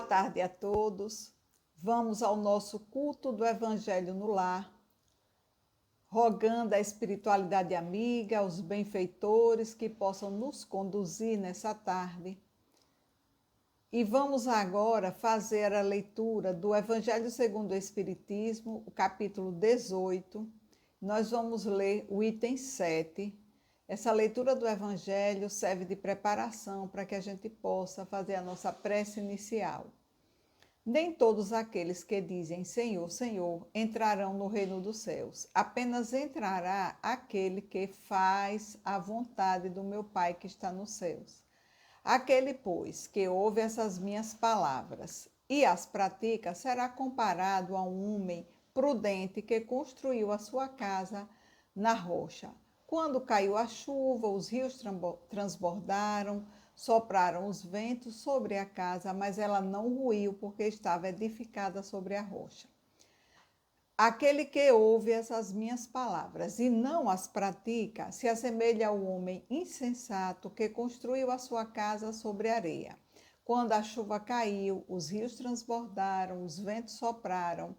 Boa tarde a todos. Vamos ao nosso culto do Evangelho no Lar, rogando a espiritualidade amiga, os benfeitores que possam nos conduzir nessa tarde. E vamos agora fazer a leitura do Evangelho segundo o Espiritismo, o capítulo 18. Nós vamos ler o item 7. Essa leitura do Evangelho serve de preparação para que a gente possa fazer a nossa prece inicial. Nem todos aqueles que dizem Senhor, Senhor, entrarão no reino dos céus. Apenas entrará aquele que faz a vontade do meu Pai que está nos céus. Aquele, pois, que ouve essas minhas palavras e as pratica, será comparado a um homem prudente que construiu a sua casa na rocha. Quando caiu a chuva, os rios transbordaram, sopraram os ventos sobre a casa, mas ela não ruiu, porque estava edificada sobre a rocha. Aquele que ouve essas minhas palavras e não as pratica, se assemelha ao homem insensato que construiu a sua casa sobre areia. Quando a chuva caiu, os rios transbordaram, os ventos sopraram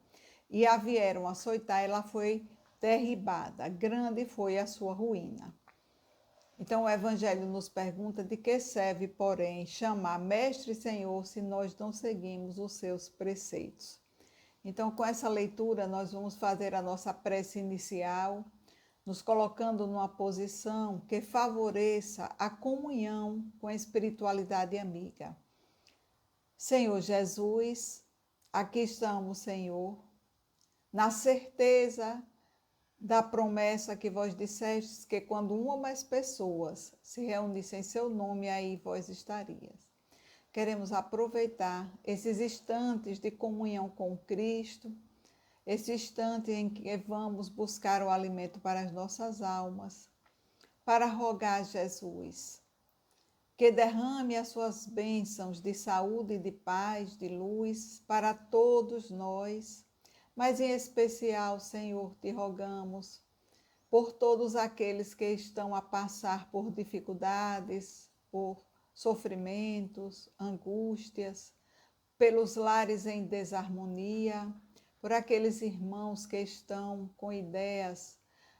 e a vieram açoitar, ela foi derribada. Grande foi a sua ruína. Então, o Evangelho nos pergunta de que serve, porém, chamar Mestre e Senhor se nós não seguimos os seus preceitos. Então, com essa leitura, nós vamos fazer a nossa prece inicial, nos colocando numa posição que favoreça a comunhão com a espiritualidade amiga. Senhor Jesus, aqui estamos, Senhor, na certeza da promessa que vós dissestes que quando uma ou mais pessoas se reunissem em seu nome, aí vós estarias. Queremos aproveitar esses instantes de comunhão com Cristo, esse instante em que vamos buscar o alimento para as nossas almas, para rogar a Jesus que derrame as suas bênçãos de saúde, de paz, de luz para todos nós, mas em especial, Senhor, te rogamos por todos aqueles que estão a passar por dificuldades, por sofrimentos, angústias, pelos lares em desarmonia, por aqueles irmãos que estão com ideias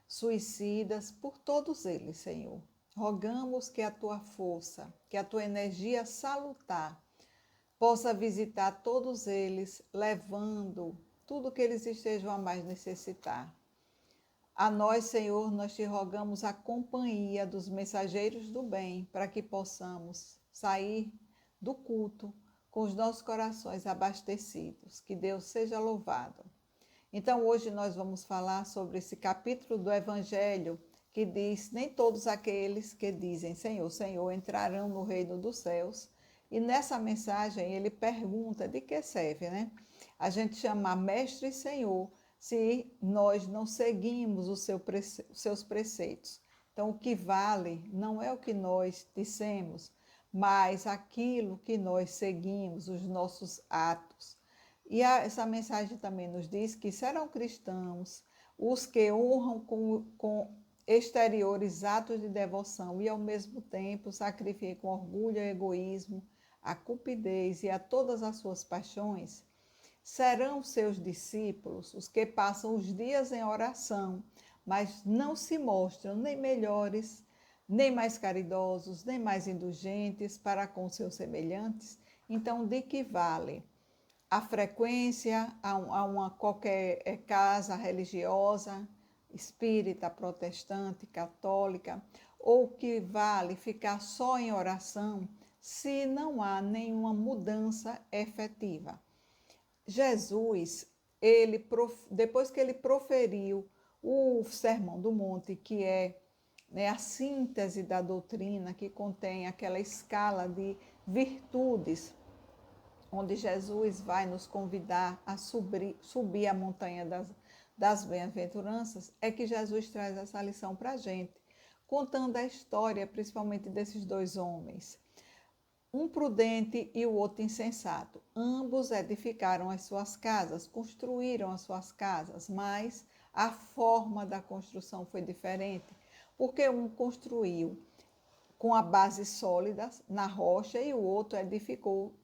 suicidas, por todos eles, Senhor. Rogamos que a tua força, que a tua energia salutar possa visitar todos eles, levando tudo que eles estejam a mais necessitar. A nós, Senhor, nós te rogamos a companhia dos mensageiros do bem, para que possamos sair do culto com os nossos corações abastecidos. Que Deus seja louvado. Então, hoje nós vamos falar sobre esse capítulo do Evangelho que diz: nem todos aqueles que dizem Senhor, Senhor, entrarão no reino dos céus. E nessa mensagem ele pergunta de que serve, né? A gente chamar Mestre e Senhor se nós não seguimos os seus preceitos. Então, o que vale não é o que nós dissemos, mas aquilo que nós seguimos, os nossos atos. E essa mensagem também nos diz que serão cristãos os que honram com exteriores atos de devoção e, ao mesmo tempo, sacrificam orgulho e egoísmo, a cupidez e a todas as suas paixões. Serão seus discípulos os que passam os dias em oração, mas não se mostram nem melhores, nem mais caridosos, nem mais indulgentes para com seus semelhantes. Então, de que vale a frequência a uma qualquer casa religiosa, espírita, protestante, católica, ou que vale ficar só em oração se não há nenhuma mudança efetiva? Jesus, depois que ele proferiu o Sermão do Monte, que é, né, a síntese da doutrina, que contém aquela escala de virtudes, onde Jesus vai nos convidar a subir a montanha das bem-aventuranças, é que Jesus traz essa lição para a gente, contando a história principalmente desses dois homens, um prudente e o outro insensato. Ambos edificaram as suas casas, construíram as suas casas, mas a forma da construção foi diferente, porque um construiu com a base sólida na rocha e o outro edificou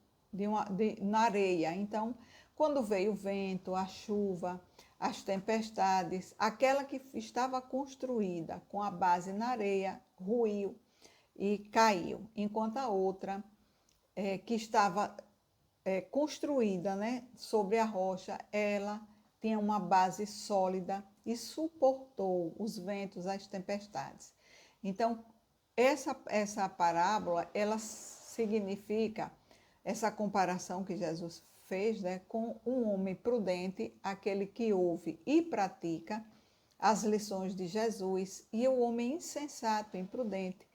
na areia. Então, quando veio o vento, a chuva, as tempestades, aquela que estava construída com a base na areia ruiu e caiu, enquanto a outra que estava construída, né, sobre a rocha, ela tinha uma base sólida e suportou os ventos, as tempestades. Então, essa parábola, ela significa essa comparação que Jesus fez, né, com um homem prudente, aquele que ouve e pratica as lições de Jesus, e o homem insensato, imprudente,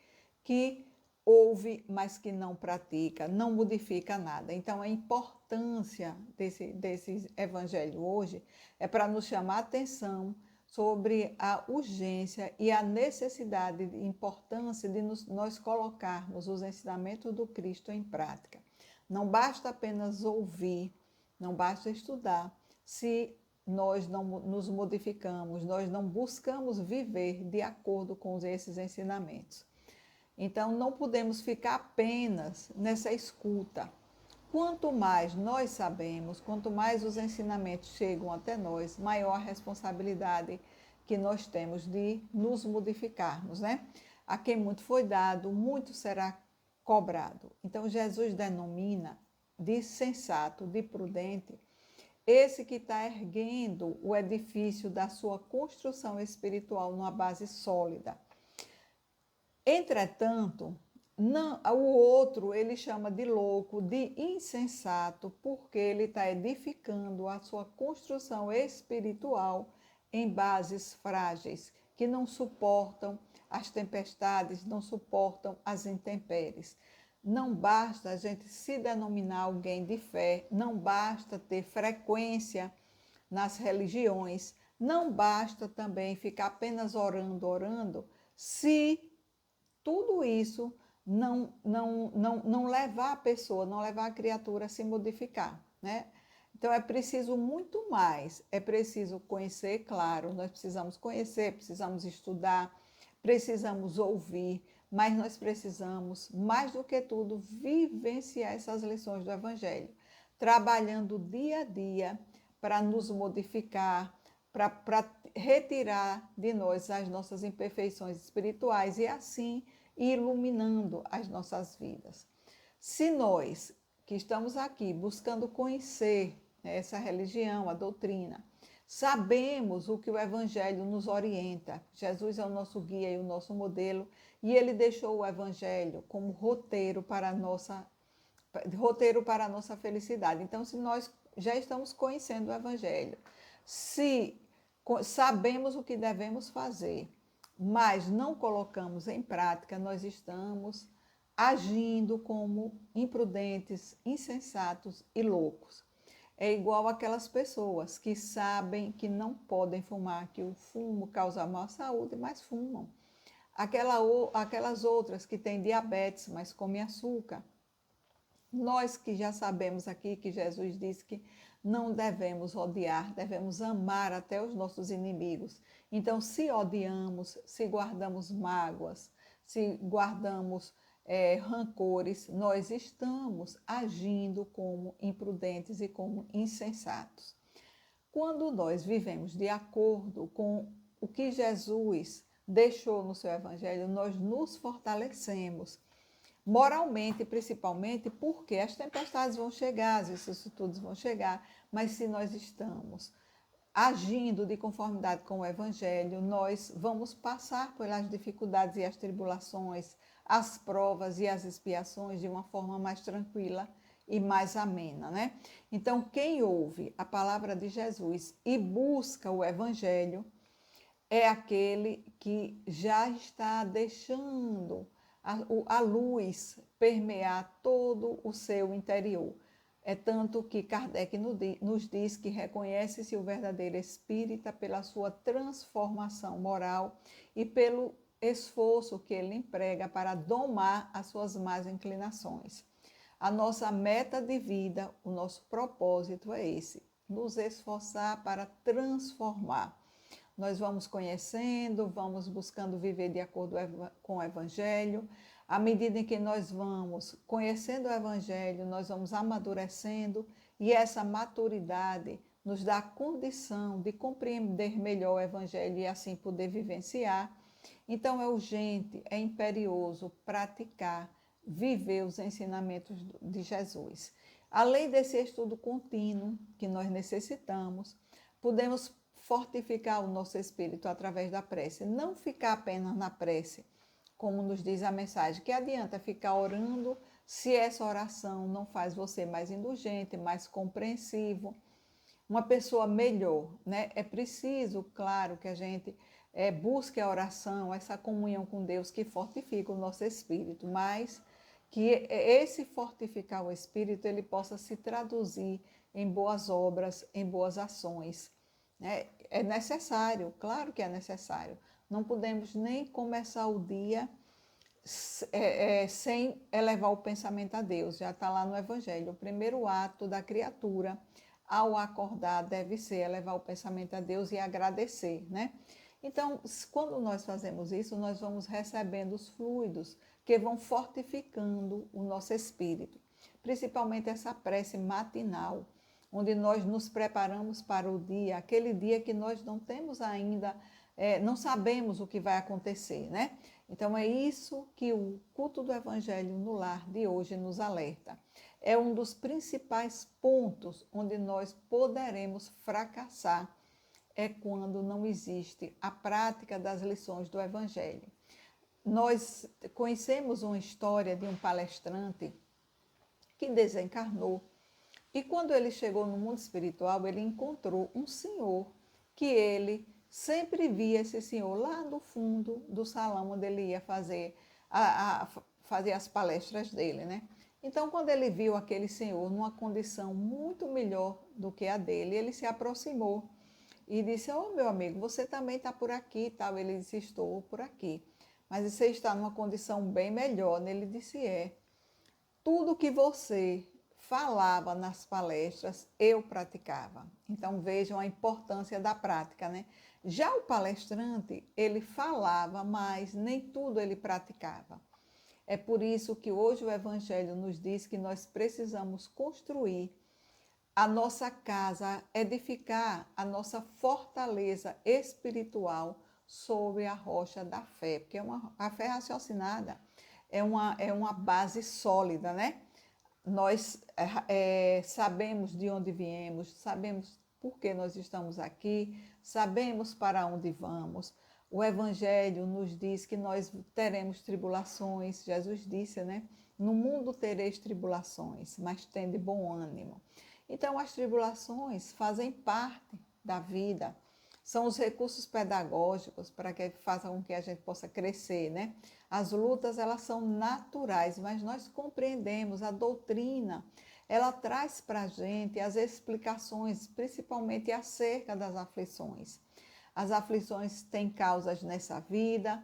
que ouve, mas que não pratica, não modifica nada. Então, a importância desse evangelho hoje é para nos chamar a atenção sobre a urgência e a necessidade e importância de nós colocarmos os ensinamentos do Cristo em prática. Não basta apenas ouvir, não basta estudar, se nós não nos modificamos, nós não buscamos viver de acordo com esses ensinamentos. Então, não podemos ficar apenas nessa escuta. Quanto mais nós sabemos, quanto mais os ensinamentos chegam até nós, maior a responsabilidade que nós temos de nos modificarmos, né? A quem muito foi dado, muito será cobrado. Então, Jesus denomina de sensato, de prudente, esse que está erguendo o edifício da sua construção espiritual numa base sólida. Entretanto, o outro ele chama de louco, de insensato, porque ele está edificando a sua construção espiritual em bases frágeis, que não suportam as tempestades, não suportam as intempéries. Não basta a gente se denominar alguém de fé, não basta ter frequência nas religiões, não basta também ficar apenas orando, se tudo isso não levar a pessoa, não levar a criatura a se modificar, né? Então, é preciso muito mais, é preciso conhecer, claro, nós precisamos conhecer, precisamos estudar, precisamos ouvir, mas nós precisamos, mais do que tudo, vivenciar essas lições do Evangelho, trabalhando dia a dia para nos modificar, para retirar de nós as nossas imperfeições espirituais e assim iluminando as nossas vidas. Se nós que estamos aqui buscando conhecer essa religião, a doutrina, sabemos o que o Evangelho nos orienta, Jesus é o nosso guia e o nosso modelo, e ele deixou o Evangelho como roteiro para a nossa felicidade. Então, se nós já estamos conhecendo o Evangelho, se sabemos o que devemos fazer, mas não colocamos em prática, nós estamos agindo como imprudentes, insensatos e loucos. É igual aquelas pessoas que sabem que não podem fumar, que o fumo causa má saúde, mas fumam. Aquelas outras que têm diabetes, mas comem açúcar. Nós que já sabemos aqui que Jesus disse que não devemos odiar, devemos amar até os nossos inimigos. Então, se odiamos, se guardamos mágoas, se guardamos rancores, nós estamos agindo como imprudentes e como insensatos. Quando nós vivemos de acordo com o que Jesus deixou no seu Evangelho, nós nos fortalecemos. Moralmente, principalmente, porque as tempestades vão chegar, as vicissitudes vão chegar, mas se nós estamos agindo de conformidade com o Evangelho, nós vamos passar pelas dificuldades e as tribulações, as provas e as expiações de uma forma mais tranquila e mais amena, né? Então, quem ouve a palavra de Jesus e busca o Evangelho é aquele que já está deixando a luz permear todo o seu interior. É tanto que Kardec nos diz que reconhece-se o verdadeiro espírita pela sua transformação moral e pelo esforço que ele emprega para domar as suas más inclinações. A nossa meta de vida, o nosso propósito é esse, nos esforçar para transformar. Nós vamos conhecendo, vamos buscando viver de acordo com o Evangelho. À medida em que nós vamos conhecendo o Evangelho, nós vamos amadurecendo e essa maturidade nos dá a condição de compreender melhor o Evangelho e assim poder vivenciar. Então é urgente, é imperioso praticar, viver os ensinamentos de Jesus. Além desse estudo contínuo que nós necessitamos, podemos fortificar o nosso espírito através da prece. Não ficar apenas na prece, como nos diz a mensagem, que adianta ficar orando se essa oração não faz você mais indulgente, mais compreensivo, uma pessoa melhor, né? É preciso, claro, que a gente busque a oração, essa comunhão com Deus que fortifica o nosso espírito, mas que esse fortificar o espírito ele possa se traduzir em boas obras, em boas ações. Né? É necessário, claro que é necessário. Não podemos nem começar o dia sem elevar o pensamento a Deus. Já está lá no Evangelho. O primeiro ato da criatura ao acordar deve ser elevar o pensamento a Deus e agradecer, né? Então, quando nós fazemos isso, nós vamos recebendo os fluidos que vão fortificando o nosso espírito, principalmente essa prece matinal, onde nós nos preparamos para o dia, aquele dia que nós não temos ainda, não sabemos o que vai acontecer, né? Então, é isso que o culto do Evangelho no Lar de hoje nos alerta. É um dos principais pontos onde nós poderemos fracassar, é quando não existe a prática das lições do Evangelho. Nós conhecemos uma história de um palestrante que desencarnou e quando ele chegou no mundo espiritual, ele encontrou um senhor que ele sempre via esse senhor lá no fundo do salão onde ele ia fazer as palestras dele, né? Então, quando ele viu aquele senhor numa condição muito melhor do que a dele, ele se aproximou e disse: "Oh, meu amigo, você também está por aqui e tal?" Ele disse: "Estou por aqui. Mas você está numa condição bem melhor." Ele disse: "É. Tudo que você falava nas palestras, eu praticava." Então, vejam a importância da prática, né? Já o palestrante, ele falava, mas nem tudo ele praticava. É por isso que hoje o Evangelho nos diz que nós precisamos construir a nossa casa, edificar a nossa fortaleza espiritual sobre a rocha da fé, porque a fé raciocinada é uma base sólida, né? Nós sabemos de onde viemos, sabemos por que nós estamos aqui, sabemos para onde vamos. O Evangelho nos diz que nós teremos tribulações. Jesus disse, né? No mundo tereis tribulações, mas tende bom ânimo. Então, as tribulações fazem parte da vida, são os recursos pedagógicos para que façam com que a gente possa crescer, né? As lutas, elas são naturais, mas nós compreendemos a doutrina, ela traz para a gente as explicações, principalmente acerca das aflições. As aflições têm causas nessa vida,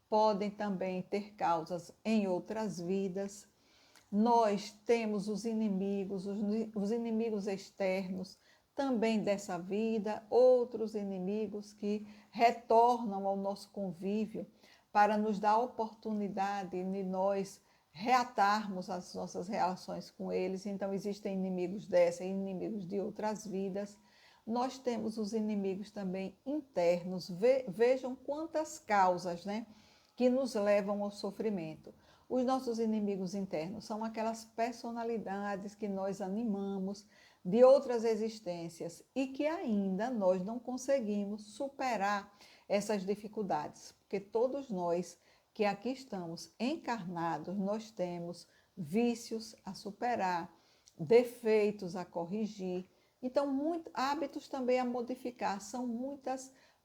podem também ter causas em outras vidas. Nós temos os inimigos externos também dessa vida, outros inimigos que retornam ao nosso convívio para nos dar a oportunidade de nós reatarmos as nossas relações com eles. Então, existem inimigos dessa e inimigos de outras vidas. Nós temos os inimigos também internos. Vejam quantas causas, né, que nos levam ao sofrimento. Os nossos inimigos internos são aquelas personalidades que nós animamos de outras existências e que ainda nós não conseguimos superar essas dificuldades, porque todos nós que aqui estamos encarnados, nós temos vícios a superar, defeitos a corrigir, então hábitos também a modificar, são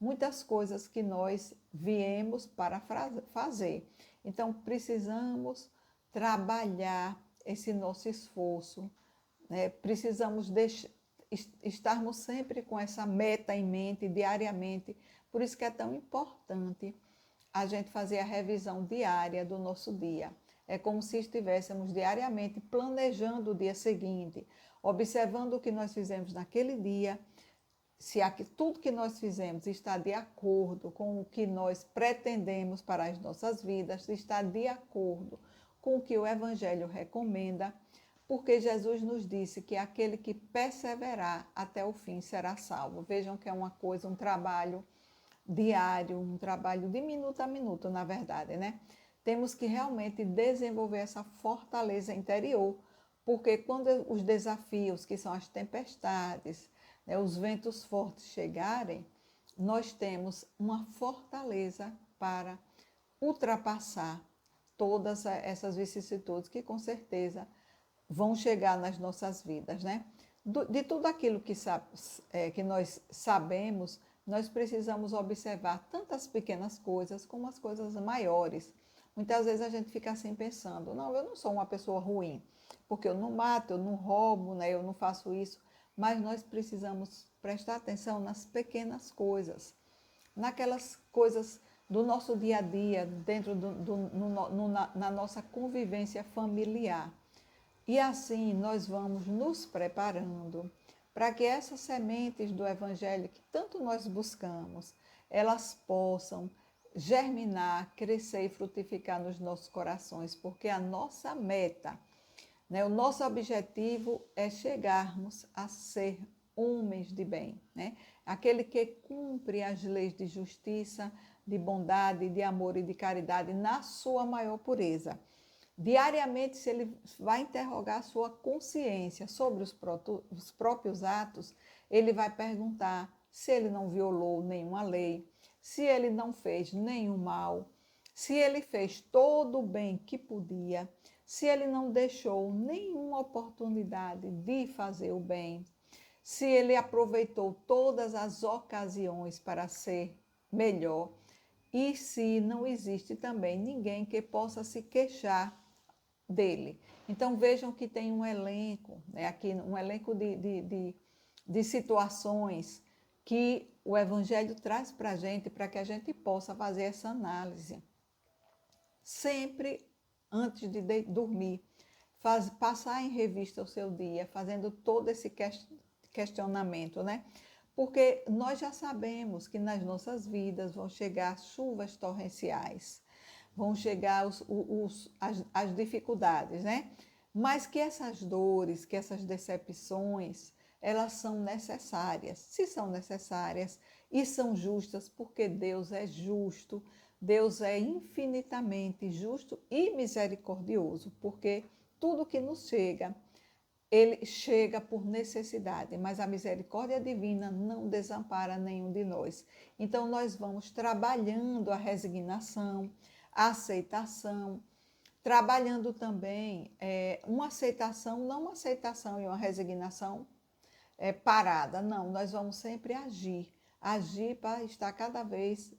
muitas coisas que nós viemos para fazer. Então, precisamos trabalhar esse nosso esforço, né? Precisamos estarmos sempre com essa meta em mente, diariamente. Por isso que é tão importante a gente fazer a revisão diária do nosso dia. É como se estivéssemos diariamente planejando o dia seguinte, observando o que nós fizemos naquele dia, se tudo que nós fizemos está de acordo com o que nós pretendemos para as nossas vidas, se está de acordo com o que o Evangelho recomenda, porque Jesus nos disse que aquele que perseverar até o fim será salvo. Vejam que é uma coisa, um trabalho diário, um trabalho de minuto a minuto, na verdade, né? Temos que realmente desenvolver essa fortaleza interior, porque quando os desafios, que são as tempestades, né, os ventos fortes chegarem, nós temos uma fortaleza para ultrapassar todas essas vicissitudes que com certeza vão chegar nas nossas vidas, né? De tudo aquilo que nós sabemos, nós precisamos observar tanto as pequenas coisas como as coisas maiores. Muitas vezes a gente fica assim pensando, não, eu não sou uma pessoa ruim, porque eu não mato, eu não roubo, né, eu não faço isso, mas nós precisamos prestar atenção nas pequenas coisas, naquelas coisas do nosso dia a dia, dentro na nossa convivência familiar. E assim nós vamos nos preparando para que essas sementes do Evangelho que tanto nós buscamos, elas possam germinar, crescer e frutificar nos nossos corações, porque a nossa meta, né, o nosso objetivo é chegarmos a ser homens de bem, né? Aquele que cumpre as leis de justiça, de bondade, de amor e de caridade na sua maior pureza. Diariamente, se ele vai interrogar a sua consciência sobre os próprios atos, ele vai perguntar se ele não violou nenhuma lei, se ele não fez nenhum mal, se ele fez todo o bem que podia, se ele não deixou nenhuma oportunidade de fazer o bem, se ele aproveitou todas as ocasiões para ser melhor e se não existe também ninguém que possa se queixar dele. Então vejam que tem um elenco, né, aqui um elenco de situações que o Evangelho traz para a gente, para que a gente possa fazer essa análise. Sempre antes de dormir, passar em revista o seu dia, fazendo todo esse questionamento, né? Porque nós já sabemos que nas nossas vidas vão chegar chuvas torrenciais, vão chegar as dificuldades, né? Mas que essas dores, que essas decepções, elas são necessárias. Se são necessárias e são justas, porque Deus é justo, Deus é infinitamente justo e misericordioso, porque tudo que nos chega, ele chega por necessidade, mas a misericórdia divina não desampara nenhum de nós. Então, nós vamos trabalhando a resignação, a aceitação, trabalhando também uma aceitação, não uma aceitação e uma resignação parada, não, nós vamos sempre agir para estar cada vez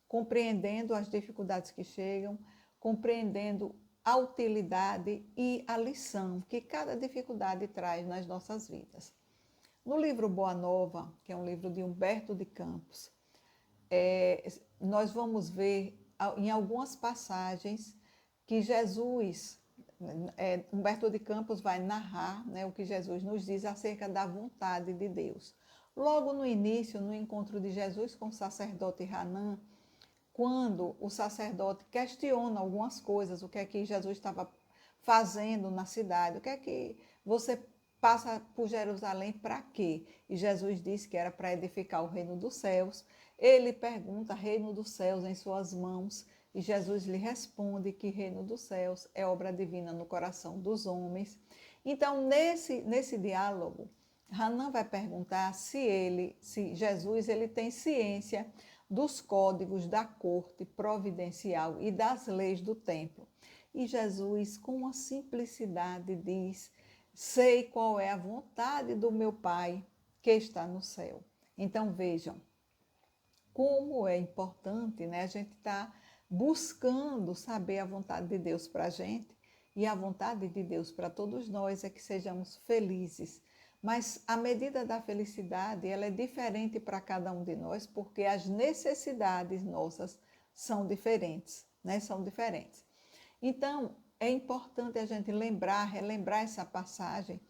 compreendendo as dificuldades que chegam, compreendendo a utilidade e a lição que cada dificuldade traz nas nossas vidas. No livro Boa Nova, que é um livro de Humberto de Campos, nós vamos ver em algumas passagens que Jesus, Humberto de Campos vai narrar, né, o que Jesus nos diz acerca da vontade de Deus. Logo no início, no encontro de Jesus com o sacerdote Hanã, quando o sacerdote questiona algumas coisas, o que é que Jesus estava fazendo na cidade, o que é que você passa por Jerusalém para quê? E Jesus disse que era para edificar o reino dos céus. Ele pergunta, reino dos céus em suas mãos, e Jesus lhe responde que reino dos céus é obra divina no coração dos homens. Então, nesse diálogo, Hanã vai perguntar se Jesus ele tem ciência dos códigos da corte providencial e das leis do templo. E Jesus, com uma simplicidade, diz: sei qual é a vontade do meu Pai que está no céu. Então vejam como é importante, né, a gente estar buscando saber a vontade de Deus para a gente, e a vontade de Deus para todos nós é que sejamos felizes. Mas a medida da felicidade, ela é diferente para cada um de nós, porque as necessidades nossas são diferentes, né? São diferentes. Então, é importante a gente relembrar essa passagem,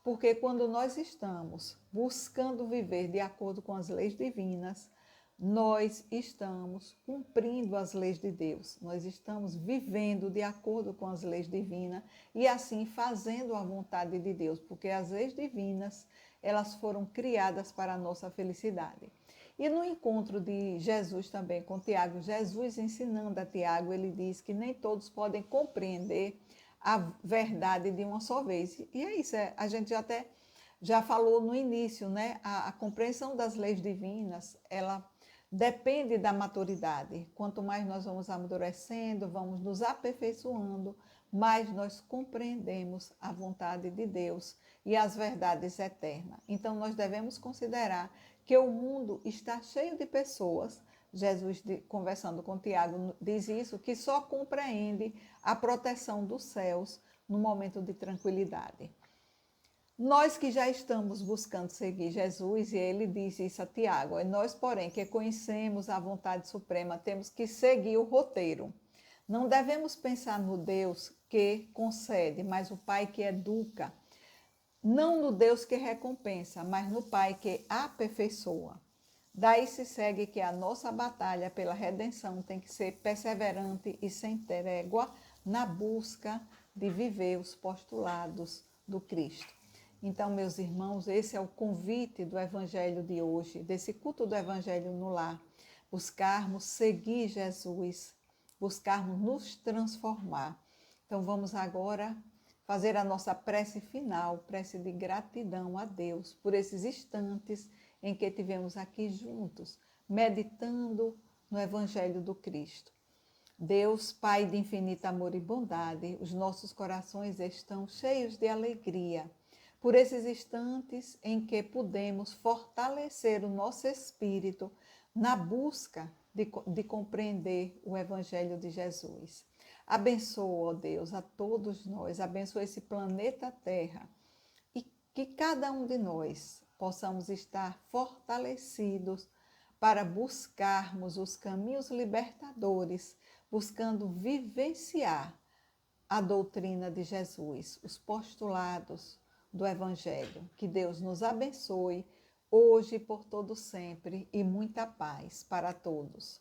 porque quando nós estamos buscando viver de acordo com as leis divinas, nós estamos cumprindo as leis de Deus, nós estamos vivendo de acordo com as leis divinas e assim fazendo a vontade de Deus, porque as leis divinas, elas foram criadas para a nossa felicidade. E no encontro de Jesus também com Tiago, Jesus ensinando a Tiago, ele diz que nem todos podem compreender a verdade de uma só vez. E é isso, a gente já falou no início, né? A compreensão das leis divinas, ela depende da maturidade. Quanto mais nós vamos amadurecendo, vamos nos aperfeiçoando, mais nós compreendemos a vontade de Deus e as verdades eternas. Então, nós devemos considerar que o mundo está cheio de pessoas. Jesus, conversando com Tiago, diz isso, que só compreende a proteção dos céus no momento de tranquilidade. Nós que já estamos buscando seguir Jesus, e ele diz isso a Tiago, nós, porém, que conhecemos a vontade suprema, temos que seguir o roteiro. Não devemos pensar no Deus que concede, mas o Pai que educa. Não no Deus que recompensa, mas no Pai que aperfeiçoa. Daí se segue que a nossa batalha pela redenção tem que ser perseverante e sem trégua na busca de viver os postulados do Cristo. Então, meus irmãos, esse é o convite do Evangelho de hoje, desse culto do Evangelho no lar. Buscarmos seguir Jesus, buscarmos nos transformar. Então, vamos agora fazer a nossa prece final, prece de gratidão a Deus por esses instantes em que tivemos aqui juntos, meditando no Evangelho do Cristo. Deus, Pai de infinito amor e bondade, os nossos corações estão cheios de alegria por esses instantes em que pudemos fortalecer o nosso espírito na busca de compreender o Evangelho de Jesus. Abençoa, ó Deus, a todos nós, abençoa esse planeta Terra e que cada um de nós possamos estar fortalecidos para buscarmos os caminhos libertadores, buscando vivenciar a doutrina de Jesus, os postulados do Evangelho. Que Deus nos abençoe hoje e por todo sempre e muita paz para todos.